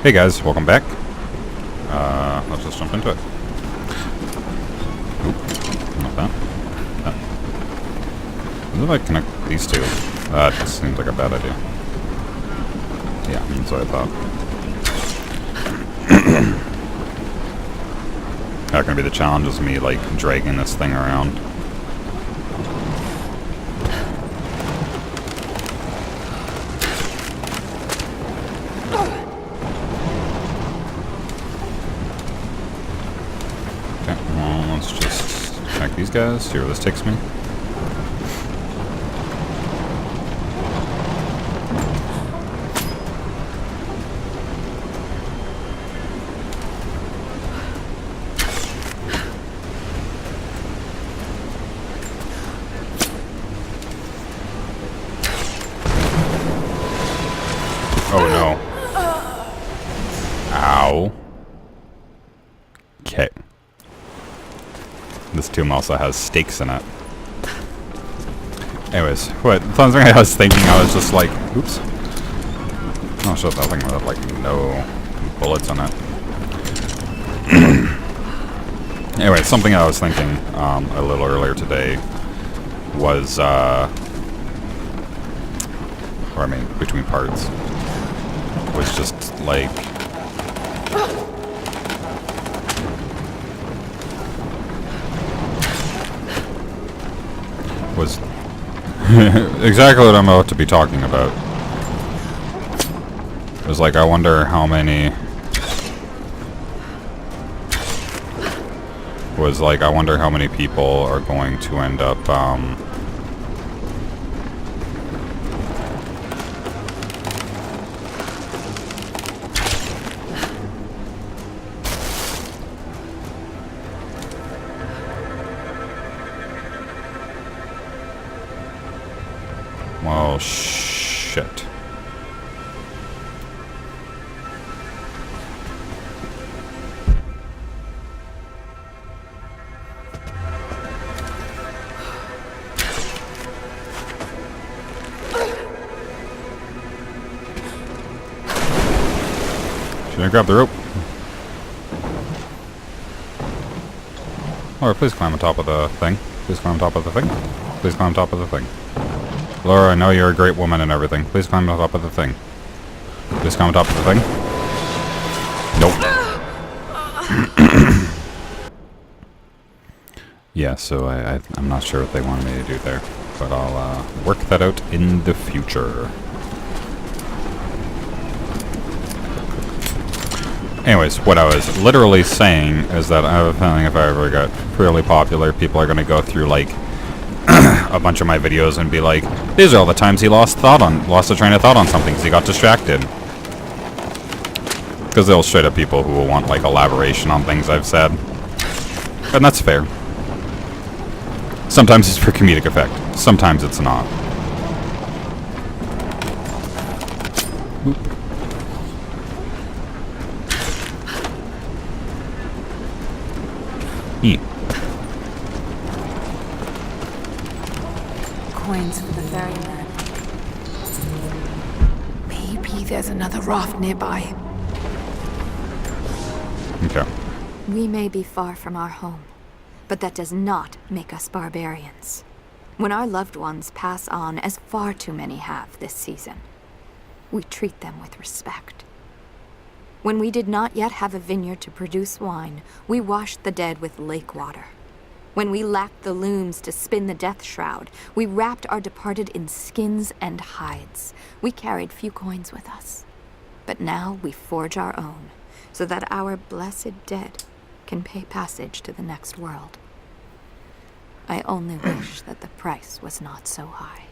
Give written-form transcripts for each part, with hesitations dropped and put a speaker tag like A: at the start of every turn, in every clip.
A: Hey guys, welcome back. Let's just jump into it. Oop, not that. That. What if I connect these two? That seems like a bad idea. Yeah, that's what I thought. Not gonna be the challenge is me like dragging this thing around. Okay, well, let's just connect these guys, see where this takes me. Oh no. Ow. Okay. This tomb also has stakes in it. Anyways, what? The thing I was thinking, I was just like, oops. Oh shit, that thing with like no bullets on it. Anyway, something I was thinking a little earlier today was, or I mean, between parts, was just like, was exactly what I'm about to be talking about. It was like, I wonder how many, was like, I wonder how many people are going to end up, well, shit. Should I grab the rope? Laura, please climb on top of the thing. Please climb on top of the thing. Please climb on top of the thing. Laura, I know you're a great woman and everything. Please climb on top of the thing. Please climb on top of the thing. Nope. Yeah, so I'm not sure what they wanted me to do there. But I'll work that out in the future. Anyways, what I was literally saying is that I have a feeling if I ever get fairly popular, people are going to go through, like, a bunch of my videos and be like, these are all the times he lost a train of thought on something because he got distracted. Because they'll straight up people who will want, like, elaboration on things I've said. And that's fair. Sometimes it's for comedic effect. Sometimes it's not. Oop.
B: Coins for the ferryman. Maybe there's another raft nearby.
A: Okay.
C: We may be far from our home, but that does not make us barbarians. When our loved ones pass on, as far too many have this season, we treat them with respect. When we did not yet have a vineyard to produce wine, we washed the dead with lake water. When we lacked the looms to spin the death shroud, we wrapped our departed in skins and hides. We carried few coins with us. But now we forge our own, so that our blessed dead can pay passage to the next world. I only wish that the price was not so high.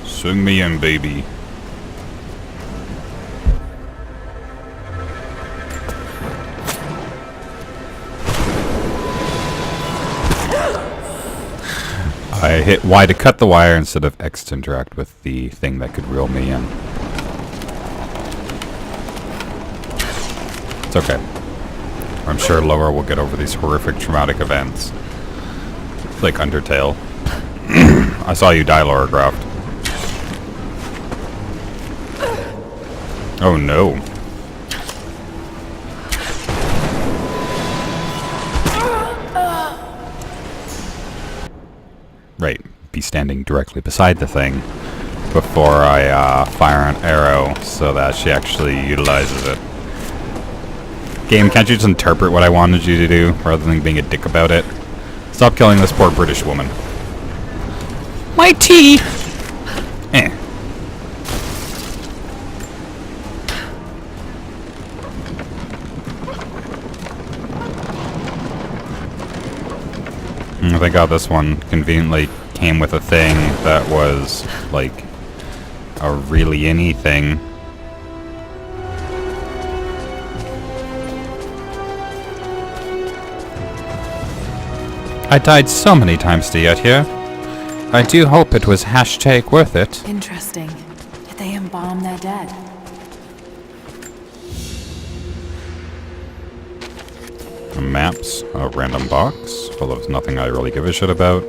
A: Swing me in, baby. I hit Y to cut the wire instead of X to interact with the thing that could reel me in. It's okay. I'm sure Laura will get over these horrific traumatic events. It's like Undertale. I saw you die, Laura Croft. Oh no. Right, be standing directly beside the thing before I fire an arrow so that she actually utilizes it. Game, can't you just interpret what I wanted you to do rather than being a dick about it? Stop killing this poor British woman. My tea! Eh. Thank God this one conveniently came with a thing that was, like, a really anything. I died so many times to get here. I do hope it was hashtag worth it.
B: Interesting. Did they embalm their dead?
A: Maps, a random box full of nothing I really give a shit about.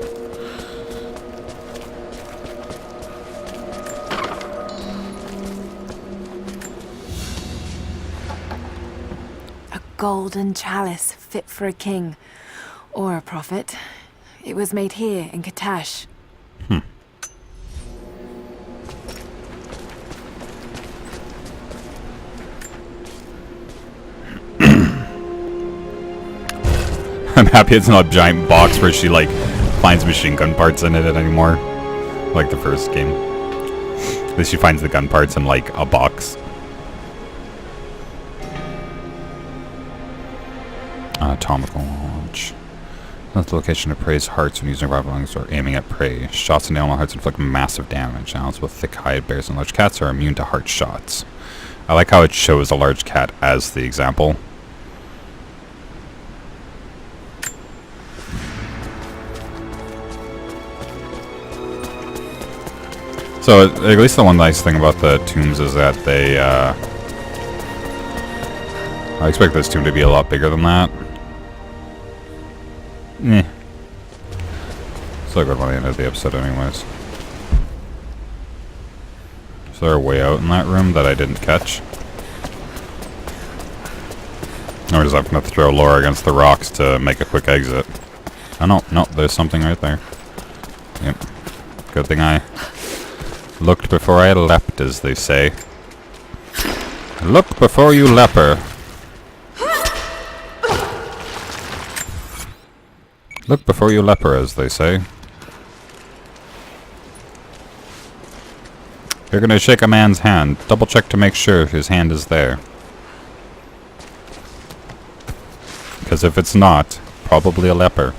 B: A golden chalice fit for a king. Or a prophet. It was made here in Katash.
A: I'm happy it's not a giant box where she, like, finds machine gun parts in it anymore. Like the first game. At least she finds the gun parts in, like, a box. Atomical launch. That's the location of prey's hearts when using rifle lungs or aiming at prey. Shots in animal hearts inflict massive damage. Animals with thick hide, bears, and large cats are immune to heart shots. I like how it shows a large cat as the example. So, at least the one nice thing about the tombs is that they, I expect this tomb to be a lot bigger than that. Still good when I ended the episode anyways. Is there a way out in that room that I didn't catch? Or is that going to throw Laura against the rocks to make a quick exit? Oh no, no, there's something right there. Yep. Good thing I looked before I leapt, as they say. Look before you leper. Look before you leper, as they say. If you're gonna shake a man's hand, double check to make sure his hand is there. Because if it's not, probably a leper.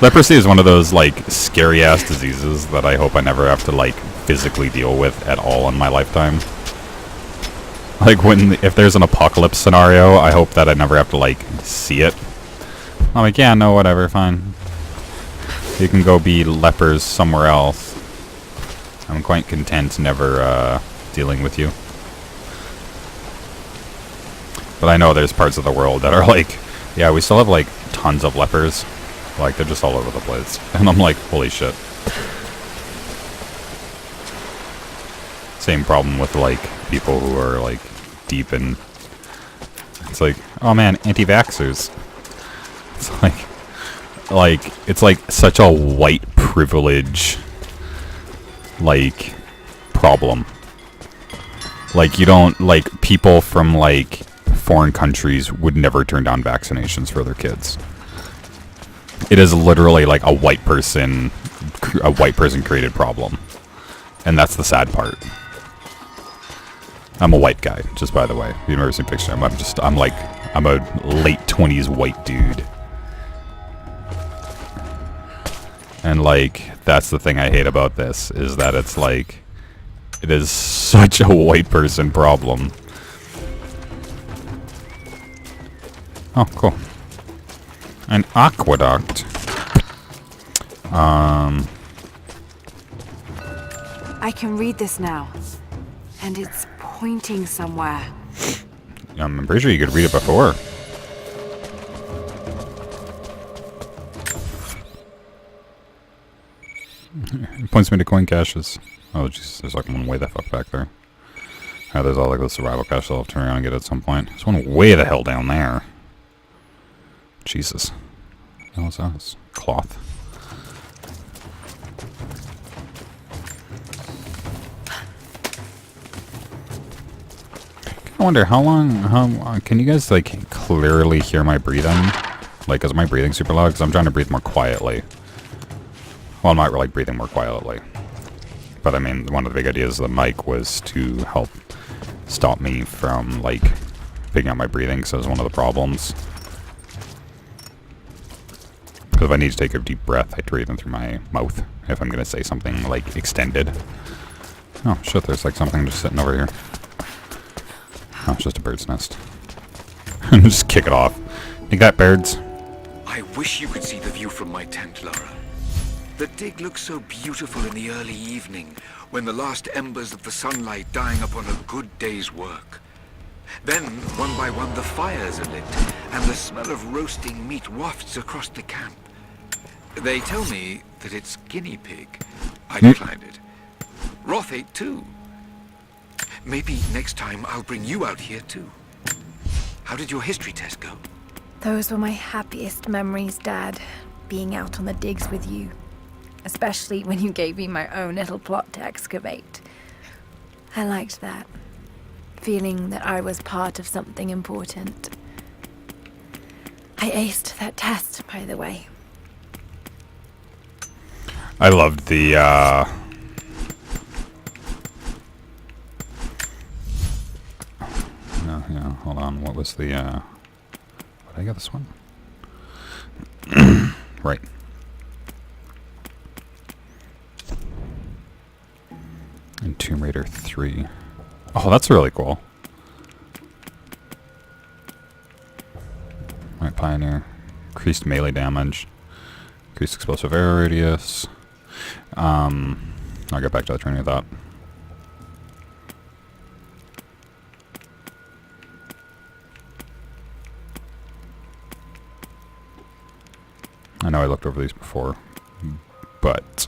A: Leprosy is one of those, like, scary-ass diseases that I hope I never have to, like, physically deal with at all in my lifetime. Like, if there's an apocalypse scenario, I hope that I never have to, like, see it. I'm like, yeah, no, whatever, fine. You can go be lepers somewhere else. I'm quite content never, dealing with you. But I know there's parts of the world that are like, yeah, we still have, like, tons of lepers. Like, they're just all over the place. And I'm like, holy shit. Same problem with, like, people who are, like, deep in... It's like, oh man, anti-vaxxers. It's like such a white privilege, like, problem. Like, you don't, like, people from, like, foreign countries would never turn down vaccinations for their kids. It is literally like a white person created problem. And that's the sad part. I'm a white guy, just by the way. You've never seen a picture. I'm a late 20s white dude. And, like, that's the thing I hate about this, is that it's like, it is such a white person problem. Oh, cool. An aqueduct.
B: I can read this now. And it's pointing somewhere.
A: I'm pretty sure you could read it before. It points me to coin caches. Oh, jeez, there's like one way the fuck back there. Oh, there's all like the survival caches I'll turn around and get at some point. There's one way the hell down there. Jesus. Oh, what's that? It's cloth. I wonder how can you guys like clearly hear my breathing? Like, is my breathing super loud? Because I'm trying to breathe more quietly. Well, I'm not really breathing more quietly. But I mean, one of the big ideas of the mic was to help stop me from, like, picking up my breathing, so it's one of the problems. Because if I need to take a deep breath, I have to breathe in through my mouth if I'm going to say something, like, extended. Oh, shit, there's, like, something just sitting over here. Oh, it's just a bird's nest. Just kick it off. Take that, birds.
D: I wish you could see the view from my tent, Lara. The dig looks so beautiful in the early evening, when the last embers of the sunlight dying upon a good day's work. Then, one by one, the fires are lit, and the smell of roasting meat wafts across the camp. They tell me that it's guinea pig. I declined it. Roth ate too. Maybe next time I'll bring you out here too. How did your history test go?
E: Those were my happiest memories, Dad. Being out on the digs with you. Especially when you gave me my own little plot to excavate. I liked that. Feeling that I was part of something important. I aced that test, by the way.
A: I loved the, No, yeah, hold on. What was the, Did I get this one? Right. And Tomb Raider 3. Oh, that's really cool. Alright, Pioneer. Increased melee damage. Increased explosive arrow radius. I'll get back to the training of that. I know I looked over these before, but...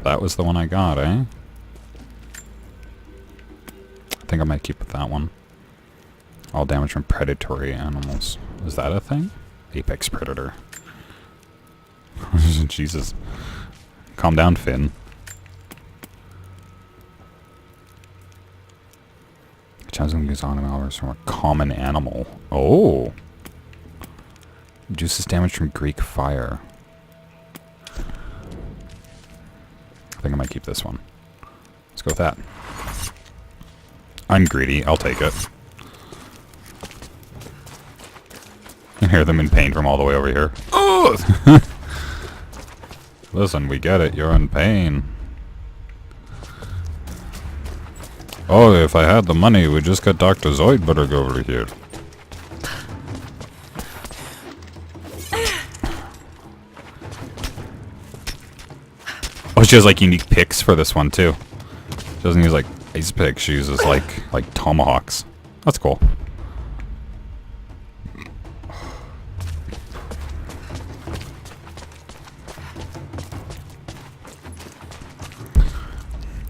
A: that was the one I got, eh? I think I might keep with that one. All damage from predatory animals. Is that a thing? Apex Predator. Jesus. Calm down, Finn. Challenging these animals from a common animal. Oh! Reduces damage from Greek fire. I think I might keep this one. Let's go with that. I'm greedy. I'll take it. I can hear them in pain from all the way over here. Oh! Listen, we get it. You're in pain. Oh, if I had the money, we'd just get Dr. Zoidberg over here. Oh, she has like unique picks for this one too. She doesn't use like ice picks. She uses like tomahawks. That's cool.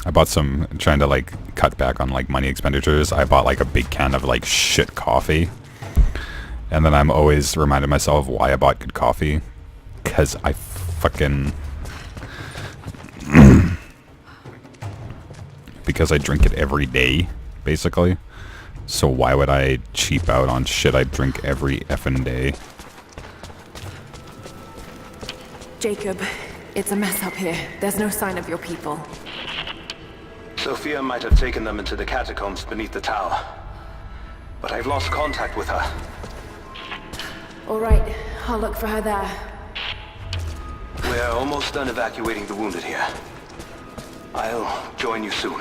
A: I bought some, trying to like cut back on like money expenditures. I bought like a big can of like shit coffee. And then I'm always reminding myself why I bought good coffee. Because I fucking... because I drink it every day, basically. So why would I cheap out on shit I drink every effing day?
B: Jacob, it's a mess up here. There's no sign of your people.
F: Sophia might have taken them into the catacombs beneath the tower. But I've lost contact with her.
B: All right, I'll look for her there.
F: They're almost done evacuating the wounded here. I'll join you soon.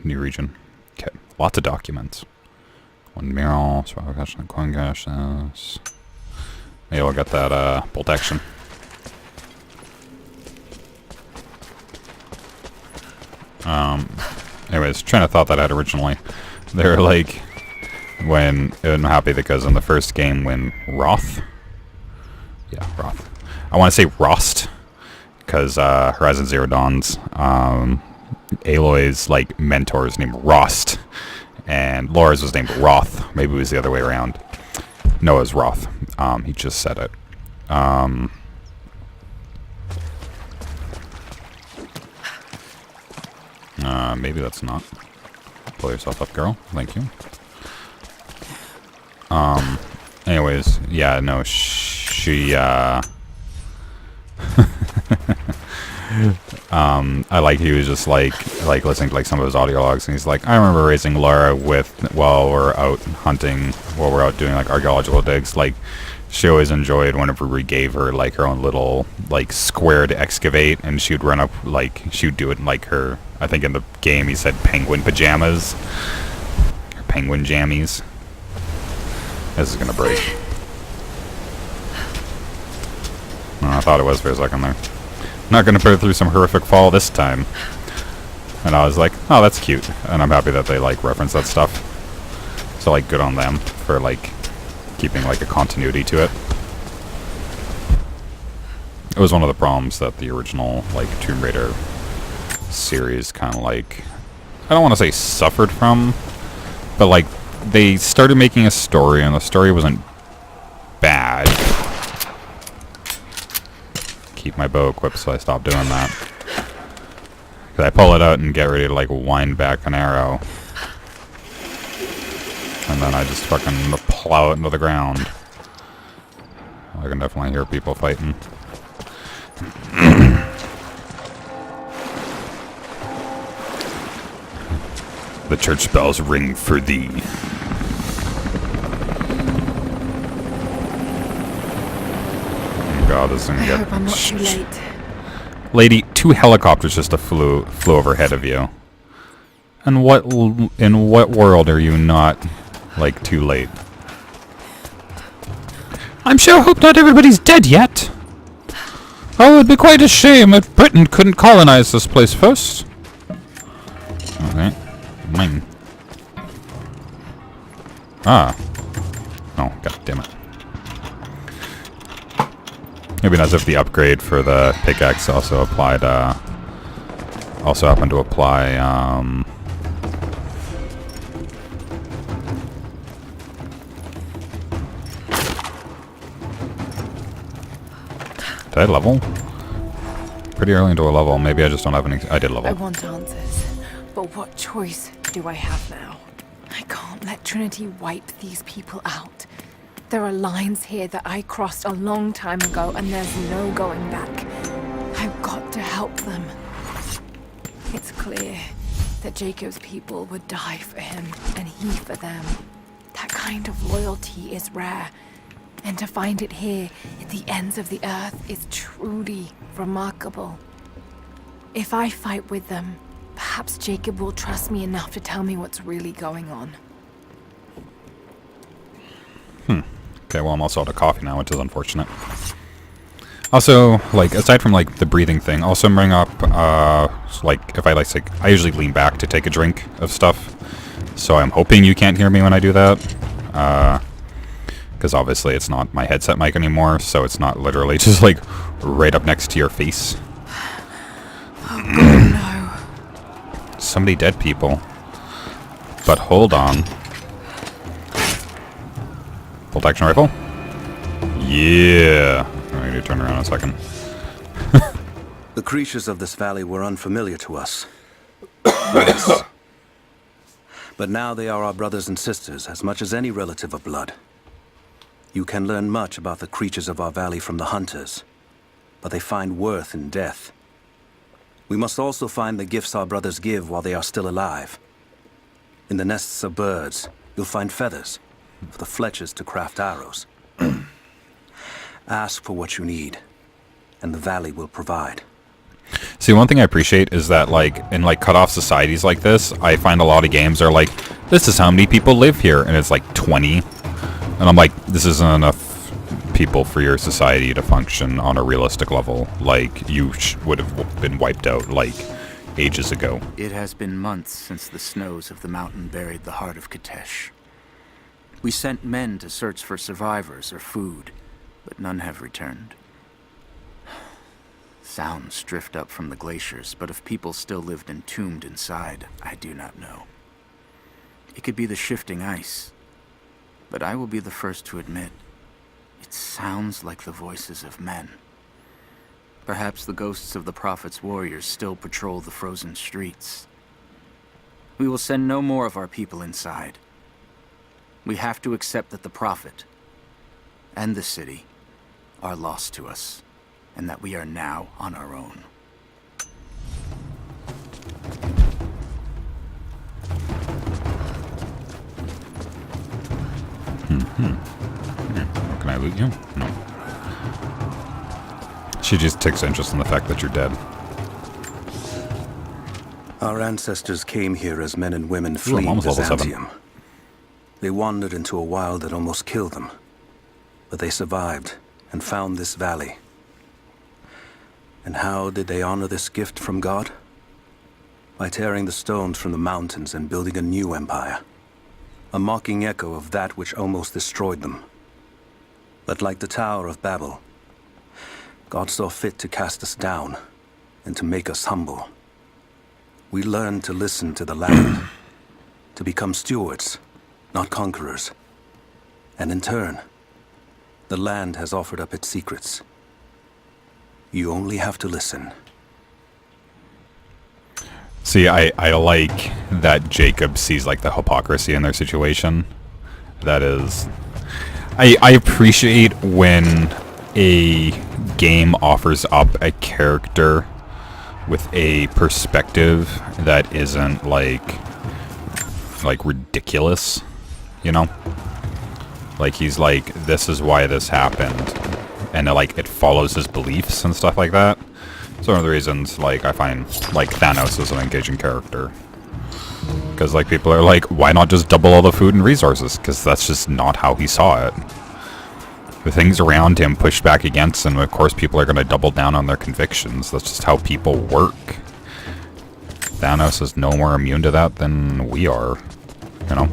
A: New region. Okay. Lots of documents. One mural. Coin cache. Maybe we'll get that bolt action. Anyways, train of thought that I had originally. They're like, when I'm happy because in the first game when Roth. Yeah, Roth. I want to say Rost because Horizon Zero Dawn's Aloy's like mentor's named Rost, and Laura's was named Roth. Maybe it was the other way around. No, it was Roth. He just said it. Maybe that's not. Pull yourself up, girl. Thank you. Anyways, yeah, no, she, I like he was just like listening to like some of his audio logs, and he's like, I remember raising Laura while we're out hunting, while we're out doing like archaeological digs. Like, she always enjoyed whenever we gave her like her own little like square to excavate, and she'd run up like she'd do it in like her. I think in the game he said penguin pajamas, or penguin jammies. This is gonna break. I thought it was for a second there. Not gonna put it through some horrific fall this time. And I was like, oh, that's cute. And I'm happy that they like reference that stuff. So like, good on them for like keeping like a continuity to it. It was one of the problems that the original like Tomb Raider series kind of like, I don't want to say suffered from, but like they started making a story and the story wasn't bad. Keep my bow equipped so I stop doing that. Cause I pull it out and get ready to like wind back an arrow, and then I just fucking plow it into the ground. I can definitely hear people fighting. The church bells ring for thee. Oh God, this is gonna
B: I
A: get.
B: hope I'm not too late.
A: Lady, 2 helicopters just flew overhead of you. And in what world are you not like too late? I'm sure hope not everybody's dead yet. Oh, it'd be quite a shame if Britain couldn't colonize this place first. Okay. Mine. Ah. Oh, god damn it. Maybe not as if the upgrade for the pickaxe also applied, also happened to apply, did I level? Pretty early into a level. Maybe I just don't have any. I did
B: I
A: level.
B: want answers, but what choice do I have now? I can't let Trinity wipe these people out. There are lines here that I crossed a long time ago, and there's no going back. I've got to help them. It's clear that Jacob's people would die for him, and he for them. That kind of loyalty is rare, and to find it here at the ends of the earth is truly remarkable. If I fight with them, perhaps Jacob will trust me enough to tell me what's really going on.
A: Okay, well, I'm also out of coffee now, which is unfortunate. Also, like, aside from, like, the breathing thing, also bring up, like, if I, like, I usually lean back to take a drink of stuff. So I'm hoping you can't hear me when I do that. Because obviously it's not my headset mic anymore, so it's not literally just, like, right up next to your face.
B: Oh god, no.
A: So many dead people. But hold on. Bolt action rifle? Yeah! I need to turn around in a second.
F: The creatures of this valley were unfamiliar to us. Yes. But now they are our brothers and sisters as much as any relative of blood. You can learn much about the creatures of our valley from the hunters. but they find worth in death. We must also find the gifts our brothers give while they are still alive. In the nests of birds, you'll find feathers, for the fletchers to craft arrows. Ask for what you need, and the valley will provide.
A: See, one thing I appreciate is that, like, in, like, cut-off societies like this, I find a lot of games are like, this is how many people live here, and it's like 20. And I'm like, this isn't enough people for your society to function on a realistic level. Like, you would have been wiped out, like, ages ago.
G: It has been months since the snows of the mountain buried the heart of Katesh. We sent men to search for survivors or food, but none have returned. Sounds drift up from the glaciers, but if people still lived entombed inside, I do not know. It could be the shifting ice, but I will be the first to admit, it sounds like the voices of men. Perhaps the ghosts of the Prophet's warriors still patrol the frozen streets. We will send no more of our people inside. We have to accept that the Prophet and the city are lost to us, and that we are now on our own.
A: Can I loot you? No. She just takes interest in the fact that you're dead.
F: Our ancestors came here as men and women
A: I'm
F: fleeing
A: almost level 7.
F: Byzantium. They wandered into a wild that almost killed them. But they survived and found this valley. And how did they honor this gift from God? By tearing the stones from the mountains and building a new empire. A mocking echo of that which almost destroyed them. But like the Tower of Babel, God saw fit to cast us down and to make us humble. We learned to listen to the land, to become stewards, not conquerors. And in turn, the land has offered up its secrets. You only have to listen.
A: See, I like that Jacob sees, like, the hypocrisy in their situation. That is... I appreciate when a game offers up a character with a perspective that isn't, like ridiculous, you know? Like, he's like, this is why this happened. And, like, it follows his beliefs and stuff like that. So one of the reasons, like, I find, like, Thanos is an engaging character. Because, like, people are like, why not just double all the food and resources? Because that's just not how he saw it. The things around him pushed back against him, of course people are going to double down on their convictions. That's just how people work. Thanos is no more immune to that than we are, you know?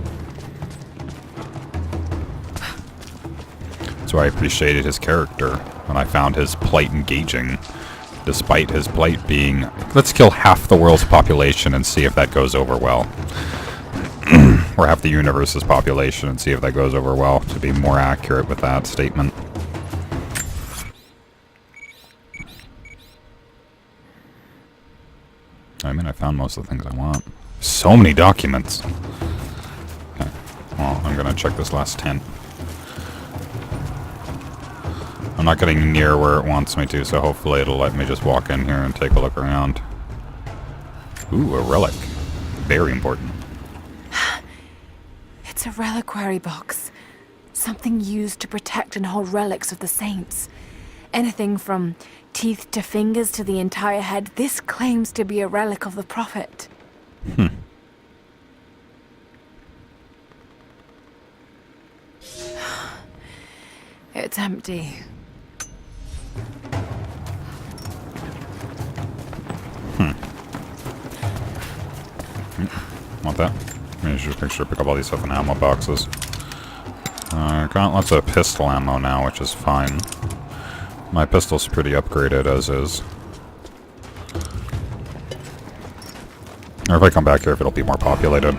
A: So I appreciated his character, and I found his plight engaging. Despite his plight being, let's kill half the world's population and see if that goes over well. Or half the universe's population and see if that goes over well, to be more accurate with that statement. I mean, I found most of the things I want. So many documents! Okay, well, I'm gonna check this last tent. I'm not getting near where it wants me to, so hopefully it'll let me just walk in here and take a look around. Ooh, a relic. Very important.
B: It's a reliquary box. Something used to protect and hold relics of the saints. Anything from teeth to fingers to the entire head. This claims to be a relic of the Prophet. It's empty.
A: Want that? Let me just make sure to pick up all these stuff in ammo boxes. Got lots of pistol ammo now, which is fine. My pistol's pretty upgraded as is. Or if I come back here, if it'll be more populated.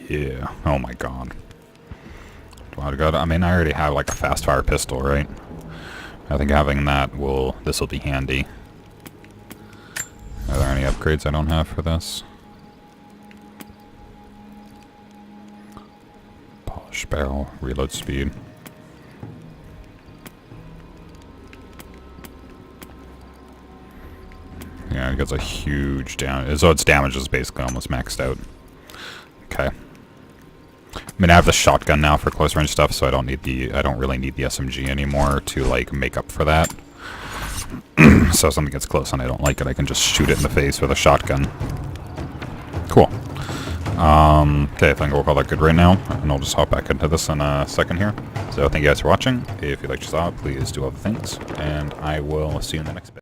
A: Yeah. Oh my god. I mean, I already have like a fast fire pistol, right? I think having that this will be handy. Are there any upgrades I don't have for this? Barrel, reload speed. Yeah, it gets a huge damage. So its damage is basically almost maxed out. Okay. I mean, I have the shotgun now for close range stuff, so I don't really need the SMG anymore to like make up for that. So if something gets close and I don't like it, I can just shoot it in the face with a shotgun. Cool. Okay, I think we'll call that good right now, and I'll just hop back into this in a second here. So thank you guys for watching. If you liked what you saw, please do all the things, and I will see you in the next bit.